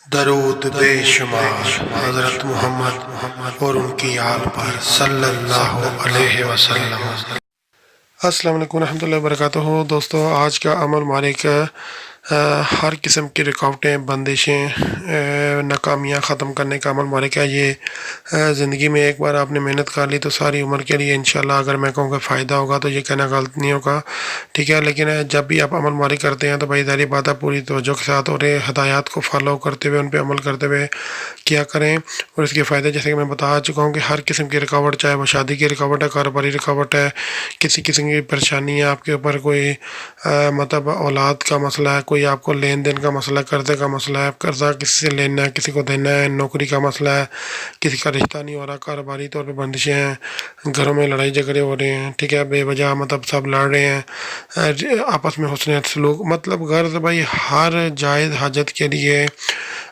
درود بے شمار حضرت محمد اور ان کی آل پر صلی اللہ علیہ وسلم۔ السلام علیکم ورحمۃ اللہ وبرکاتہ۔ دوستو، آج کا عمل مالک ہر قسم کی رکاوٹیں، بندشیں، ناکامیاں ختم کرنے کا عمل مالک ہے۔ یہ زندگی میں ایک بار آپ نے محنت کر لی تو ساری عمر کے لیے انشاءاللہ اگر میں کہوں کہ فائدہ ہوگا تو یہ کہنا غلط نہیں ہوگا، ٹھیک ہے۔ لیکن جب بھی آپ عمل مالک کرتے ہیں تو بھائی ظاہری بات ہے پوری توجہ کے ساتھ اور ہدایات کو فالو کرتے ہوئے ان پہ عمل کرتے ہوئے کیا کریں، اور اس کے فائدے جیسے کہ میں بتا چکا ہوں کہ ہر قسم کی رکاوٹ، چاہے وہ شادی کی رکاوٹ ہے، کاروباری رکاوٹ ہے، کسی قسم کی پریشانی ہے آپ کے اوپر، کوئی مطلب اولاد کا مسئلہ ہے، کوئی آپ کو لین دین کا مسئلہ ہے، قرضے کا مسئلہ ہے، قرضہ کسی سے لینا ہے، کسی کو دینا ہے، نوکری کا مسئلہ ہے، کسی کا رشتہ نہیں ہو رہا، کاروباری طور پہ بندشیں ہیں، گھروں میں لڑائی جھگڑے ہو رہے ہیں، ٹھیک ہے، بے وجہ مطلب سب لڑ رہے ہیں، آپس میں حسن سلوک، مطلب غرض بھائی ہر جائز حاجت کے لیے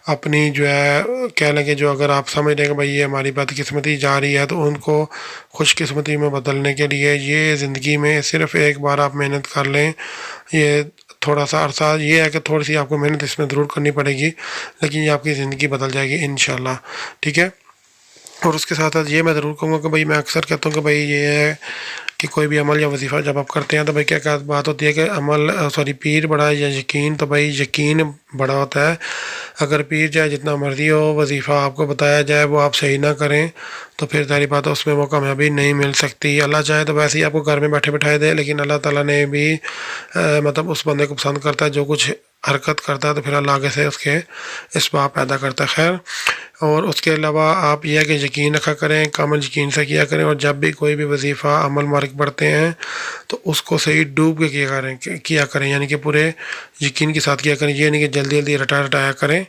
اپنی جو ہے کہہ لیں کہ جو اگر آپ سمجھ رہے ہیں کہ بھائی یہ ہماری بدقسمتی جا رہی ہے تو ان کو خوش قسمتی میں بدلنے کے لیے یہ زندگی میں صرف ایک بار آپ محنت کر لیں۔ یہ تھوڑا سا عرصہ یہ ہے کہ تھوڑی سی آپ کو محنت اس میں ضرور کرنی پڑے گی، لیکن یہ آپ کی زندگی بدل جائے گی انشاءاللہ، ٹھیک ہے۔ اور اس کے ساتھ ساتھ یہ میں ضرور کہوں گا کہ بھائی میں اکثر کہتا ہوں کہ بھائی یہ ہے کہ کوئی بھی عمل یا وظیفہ جب آپ کرتے ہیں تو بھائی کیا بات ہوتی ہے کہ عمل پیر بڑا ہے یا یقین، تو بھائی یقین بڑا ہوتا ہے۔ اگر پیر چاہے جتنا مرضی ہو، وظیفہ آپ کو بتایا جائے وہ آپ صحیح نہ کریں تو پھر ظاہری بات ہے اس میں وہ کامیابی نہیں مل سکتی۔ اللہ چاہے تو ویسے ہی آپ کو گھر میں بیٹھے بٹھائے دے، لیکن اللہ تعالیٰ نے بھی مطلب اس بندے کو پسند کرتا ہے جو کچھ حرکت کرتا ہے تو پھر اللہ آگے سے اس کے اسباب پیدا کرتا ہے۔ خیر، اور اس کے علاوہ آپ یہ ہے کہ یقین رکھا کریں، کامل یقین سے کیا کریں، اور جب بھی کوئی بھی وظیفہ عمل مارک پڑھتے ہیں تو اس کو صحیح ڈوب کے کیا کریں، یعنی کہ پورے یقین کے ساتھ کیا کریں، یہ نہیں کہ جلدی جلدی رٹایا کریں،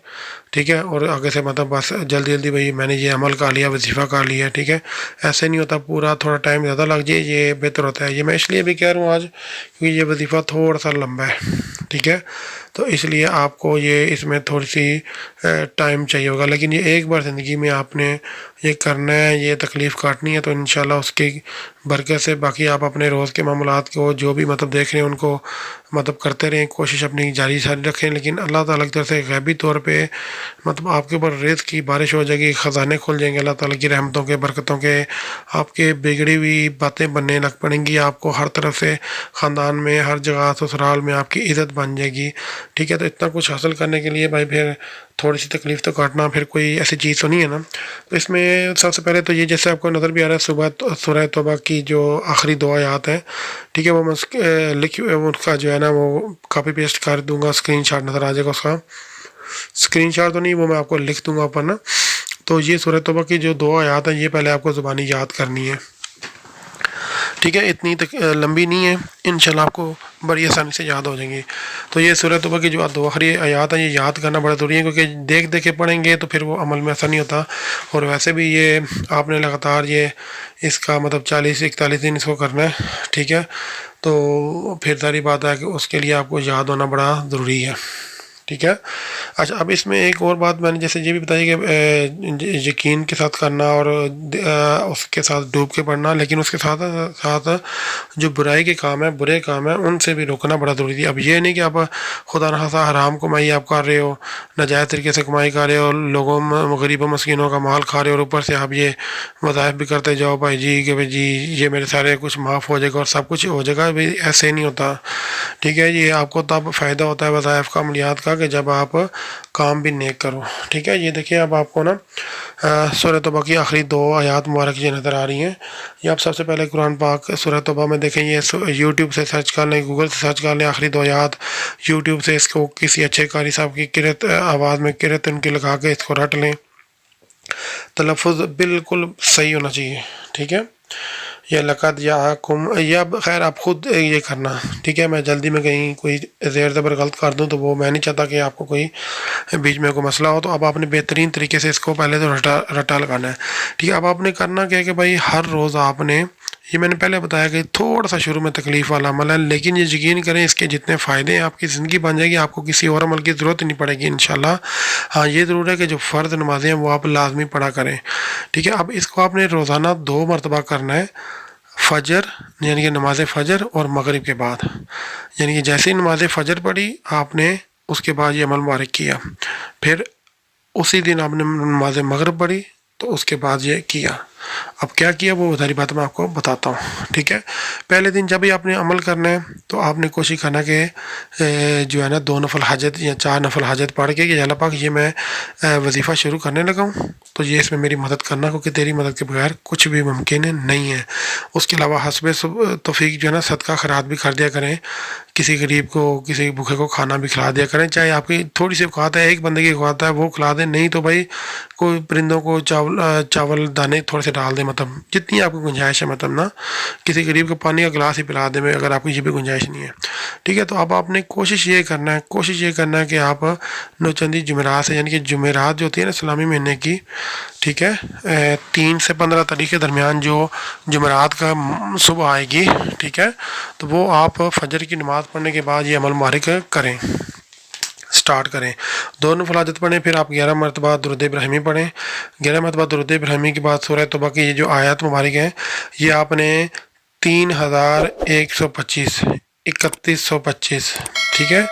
ٹھیک ہے، اور آگے سے مطلب بس جلدی جلدی بھائی میں نے یہ عمل کر لیا، وظیفہ کر لیا، ٹھیک ہے، ایسے نہیں ہوتا، پورا تھوڑا ٹائم زیادہ لگ جائے یہ بہتر ہوتا ہے۔ یہ میں اس لیے بھی کہہ رہا ہوں آج کیونکہ یہ وظیفہ تھوڑا سا لمبا ہے، ٹھیک ہے، تو اس لیے آپ کو یہ اس میں تھوڑی سی ٹائم چاہیے ہوگا، لیکن یہ ایک بار زندگی میں آپ نے یہ کرنا ہے، یہ تکلیف کاٹنی ہے، تو انشاءاللہ اس کی برکت سے باقی آپ اپنے روز کے معاملات کو جو بھی مطلب دیکھ رہے ہیں ان کو مطلب کرتے رہیں، کوشش اپنی جاری ساری رکھیں، لیکن اللہ تعالیٰ کی طرف سے غیبی طور پہ مطلب آپ کے اوپر رزق کی بارش ہو جائے گی، خزانے کھل جائیں گے اللہ تعالیٰ کی رحمتوں کے، برکتوں کے، آپ کے بگڑی ہوئی باتیں بننے لگ پڑیں گی، آپ کو ہر طرف سے خاندان میں ہر جگہ سسرال میں آپ کی عزت بن جائے گی، ٹھیک ہے۔ تو اتنا کچھ حاصل کرنے کے لیے بھائی پھر تھوڑی سی تکلیف تو کاٹنا پھر کوئی ایسی چیز تو نہیں ہے نا۔ تو اس میں سب سے پہلے تو یہ جیسے آپ کو نظر بھی آ رہا ہے صبح سورہ توبہ کی جو آخری دو آیات ہیں، ٹھیک ہے، وہ میں اس کا جو ہے نا وہ کاپی پیسٹ کر دوں گا، اسکرین شاٹ نظر آ جائے گا، اس کا اسکرین شاٹ تو نہیں، وہ میں آپ کو لکھ دوں گا اوپر نا۔ تو یہ سورہ توبہ کی جو دو آیات ہیں یہ پہلے آپ کو زبانی یاد کرنی ہے، ٹھیک ہے، اتنی لمبی نہیں ہے، انشاءاللہ آپ کو بڑی آسانی سے یاد ہو جائیں گی۔ تو یہ سورہ توبہ کی جو دو آخری آیات ہیں یہ یاد کرنا بڑا ضروری ہے، کیونکہ دیکھ کے پڑھیں گے تو پھر وہ عمل میں ایسا نہیں ہوتا، اور ویسے بھی یہ آپ نے لگاتار یہ اس کا مطلب 40-41 دن اس کو کرنا ہے، ٹھیک ہے، تو پھر ساری بات ہے کہ اس کے لیے آپ کو یاد ہونا بڑا ضروری ہے، ٹھیک ہے۔ اچھا، اب اس میں ایک اور بات میں نے جیسے یہ بھی بتائی کہ یقین کے ساتھ کرنا اور اس کے ساتھ ڈوب کے پڑھنا، لیکن اس کے ساتھ ساتھ جو برائی کے کام ہیں، برے کام ہیں، ان سے بھی روکنا بڑا ضروری ہے۔ اب یہ نہیں کہ آپ خدا نخواستہ حرام کمائی آپ کر رہے ہو، ناجائز طریقے سے کمائی کر رہے ہو، لوگوں غریب و مسکینوں کا مال کھا رہے ہو، اور اوپر سے آپ یہ وظائف بھی کرتے جاؤ بھائی جی کہ بھائی جی یہ میرے سارے کچھ معاف ہو جائے گا اور سب کچھ ہو جائے گا، بھائی ایسے نہیں ہوتا، ٹھیک ہے۔ یہ آپ کو تب فائدہ ہوتا ہے وظائف کا، عملیات کا، کہ جب آپ کام بھی نیک کرو، ٹھیک ہے۔ یہ دیکھیں اب آپ کو نا سورہ توبہ کی آخری دو آیات مبارک یہ نظر آ رہی ہیں۔ یہ آپ سب سے پہلے قرآن پاک سورہ توبہ میں دیکھیں، یہ یوٹیوب سے سرچ کر لیں، گوگل سے سرچ کر لیں، آخری دو آیات یوٹیوب سے اس کو کسی اچھے قاری صاحب کی قرأت آواز میں قرأت ان کی لگا کے اس کو رٹ لیں، تلفظ بالکل صحیح ہونا چاہیے، ٹھیک ہے۔ یا لقد جاءکم، یا خیر آپ خود یہ کرنا، ٹھیک ہے، میں جلدی میں کہیں کوئی زیر زبر غلط کر دوں تو وہ میں نہیں چاہتا کہ آپ کو کوئی بیچ میں کوئی مسئلہ ہو، تو اب آپ نے بہترین طریقے سے اس کو پہلے تو رٹا لگانا ہے، ٹھیک ہے۔ اب آپ نے کرنا کیا ہے کہ بھائی ہر روز آپ نے، یہ میں نے پہلے بتایا کہ تھوڑا سا شروع میں تکلیف والا عمل ہے، لیکن یہ یقین کریں اس کے جتنے فائدے ہیں آپ کی زندگی بن جائے گی، آپ کو کسی اور عمل کی ضرورت نہیں پڑے گی انشاءاللہ۔ ہاں یہ ضرور ہے کہ جو فرض نمازیں ہیں وہ آپ لازمی پڑھا کریں، ٹھیک ہے۔ اب اس کو آپ نے روزانہ 2 مرتبہ کرنا ہے، فجر یعنی کہ نماز فجر اور مغرب کے بعد، یعنی کہ جیسے ہی نماز فجر پڑھی آپ نے اس کے بعد یہ عمل مبارک کیا، پھر اسی دن آپ نے نماز مغرب پڑھی تو اس کے بعد یہ کیا. اب کیا کیا وہ ساری بات میں آپ کو بتاتا ہوں. ٹھیک ہے، پہلے دن جب بھی آپ نے عمل کرنا ہے تو آپ نے کوشش کرنا کہ جو ہے نا 2 نفل حاجت یا 4 نفل حاجت پڑھ کے کہ اللہ پاک یہ میں وظیفہ شروع کرنے لگا ہوں تو یہ اس میں میری مدد کرنا، کیونکہ تیری مدد کے بغیر کچھ بھی ممکن نہیں ہے. اس کے علاوہ حسب توفیق جو ہے نا صدقہ خیرات بھی کر دیا کریں، کسی غریب کو کسی بھوکے کو کھانا بھی کھلا دیا کریں، چاہے آپ کی تھوڑی سی اوقات ہے، ایک بندے کی اوقات ہے وہ کھلا دیں، نہیں تو بھائی کوئی پرندوں کو چاول دانے تھوڑے سے ڈال دیں، مطلب جتنی آپ کی گنجائش ہے، مطلب نا کسی غریب کو پانی کا گلاس ہی پلا دیں اگر آپ کی یہ بھی گنجائش نہیں ہے. ٹھیک ہے، تو اب آپ نے کوشش یہ کرنا ہے کہ آپ نوچندی جمعرات سے، یعنی کہ جمعرات جو ہوتی ہے نا اسلامی مہینے کی، ٹھیک ہے، 3 سے 15 تاریخ کے درمیان جو جمعرات کا صبح آئے گی، ٹھیک ہے، تو وہ آپ فجر کی نماز پڑھنے کے بعد یہ عمل مبارک کریں، سٹارٹ کریں. 2 نفل حاجت پڑھیں، پھر آپ 11 مرتبہ درود ابراہیمی پڑھیں. 11 مرتبہ درود ابراہیمی کے بعد سورہ توبہ کی یہ جو آیات مبارک ہیں یہ آپ نے 3125 3125 ٹھیک ہے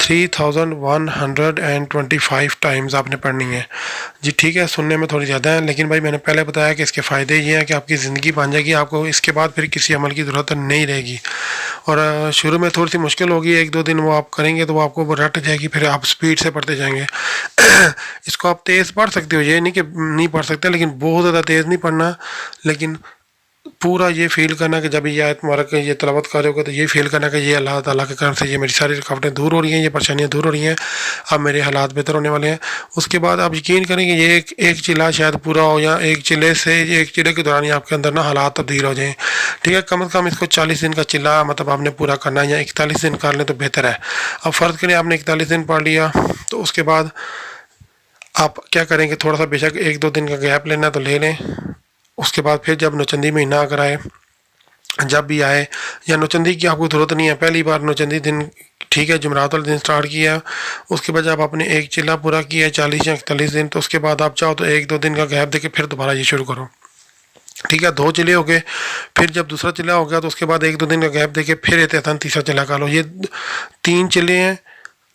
3125 ٹائمز آپ نے پڑھنی ہے. جی ٹھیک ہے، سننے میں تھوڑی زیادہ ہیں لیکن بھائی میں نے پہلے بتایا کہ اس کے فائدے یہ ہیں کہ آپ کی زندگی بن جائے گی، آپ کو اس کے بعد پھر کسی عمل کی ضرورت نہیں رہے گی. اور شروع میں تھوڑی سی مشکل ہوگی، 1-2 دن وہ آپ کریں گے تو وہ آپ کو رٹ جائے گی، پھر آپ سپیڈ سے پڑھتے جائیں گے. اس کو آپ تیز پڑھ سکتے ہو، یہ نہیں کہ نہیں پڑھ سکتے، لیکن بہت زیادہ تیز نہیں پڑھنا، لیکن پورا یہ فیل کرنا کہ جب یہ آیت مبارک یہ تلاوت کر رہے ہو تو یہ فیل کرنا کہ یہ اللہ تعالیٰ کے کرم سے یہ میری ساری رکاوٹیں دور ہو رہی ہیں، یہ پریشانیاں دور ہو رہی ہیں، اب میرے حالات بہتر ہونے والے ہیں. اس کے بعد آپ یقین کریں کہ یہ ایک چلہ شاید پورا ہو، یا ایک چلے کے دوران ہی آپ کے اندر نا حالات تبدیل ہو جائیں. ٹھیک ہے، کم از کم اس کو 40 دن کا چلہ مطلب آپ نے پورا کرنا ہے، یا 41 دن کر لیں تو بہتر ہے. اب فرض کریں آپ نے 41 دن پڑھ لیا تو اس کے بعد آپ کیا کریں کہ تھوڑا سا بے شک 1-2 دن کا گیپ لینا تو لے لیں. اس کے بعد پھر جب نوچندی مہینہ اگر آئے، جب بھی آئے، یا نوچندی کی آپ کو ضرورت نہیں ہے، پہلی بار نوچندی دن ٹھیک ہے جمعرات والے دن سٹارٹ کیا، اس کے بعد جب آپ نے ایک چلہ پورا کیا 40 یا 41 دن، تو اس کے بعد آپ چاہو تو 1-2 دن کا گیپ دے کے پھر دوبارہ یہ شروع کرو. ٹھیک ہے، 2 چلے ہو گئے، پھر جب دوسرا چلہ ہو گیا تو اس کے بعد 1-2 دن کا گیپ دے کے پھر احتیاطاً تیسرا چلہ کر لو. یہ 3 چلے ہیں،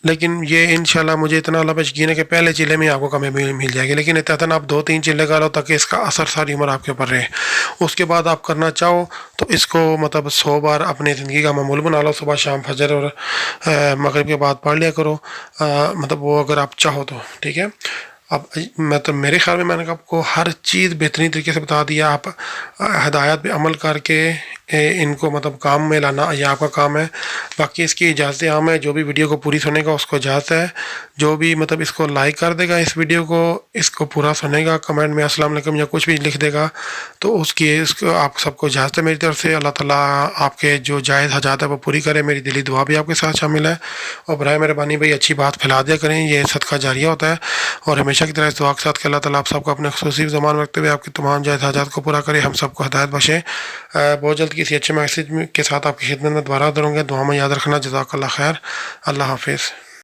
لیکن یہ انشاءاللہ مجھے اتنا اللہ پہ یقین ہے کہ پہلے چلے میں آپ کو کامیابی مل جائے گی، لیکن احتیاطاً آپ 2-3 چلے کا لو تاکہ اس کا اثر ساری عمر آپ کے اوپر رہے. اس کے بعد آپ کرنا چاہو تو اس کو مطلب 100 بار اپنی زندگی کا معمول بنا لو، صبح شام فجر اور مغرب کے بعد پڑھ لیا کرو، مطلب وہ اگر آپ چاہو تو. ٹھیک ہے، اب مطلب میرے خیال میں نے آپ کو ہر چیز بہترین طریقے سے بتا دیا. آپ ہدایات پہ عمل کر کے ان کو مطلب کام میں لانا یہ آپ کا کام ہے. باقی اس کی اجازت عام ہے، جو بھی ویڈیو کو پوری سنے گا اس کو اجازت ہے، جو بھی مطلب اس کو لائک کر دے گا اس ویڈیو کو، اس کو پورا سنے گا، کمنٹ میں السلام علیکم یا کچھ بھی لکھ دے گا تو اس کو آپ سب کو اجازت ہے میری طرف سے. اللہ تعالیٰ آپ کے جو جائز حاجات ہے وہ پوری کرے. میری دلی دعا بھی آپ کے ساتھ شامل ہے. اور برائے مہربانی بھائی اچھی بات پھیلا دیا کریں، یہ صدقہ جاریہ ہوتا ہے. اور ہمیشہ کی طرح اس دعا کے ساتھ کہ اللہ تعالیٰ آپ سب کو اپنے خصوصی زمان رکھتے ہوئے آپ کی تمام جائز حاجات کو پورا کرے، ہم سب کو ہدایت بخشے. بہت جلد کسی اچھے میسیج کے ساتھ آپ کی خدمت میں دوبارہ حاضر ہوں گے. دعا میں یاد رکھنا. جزاک اللہ خیر. اللہ حافظ.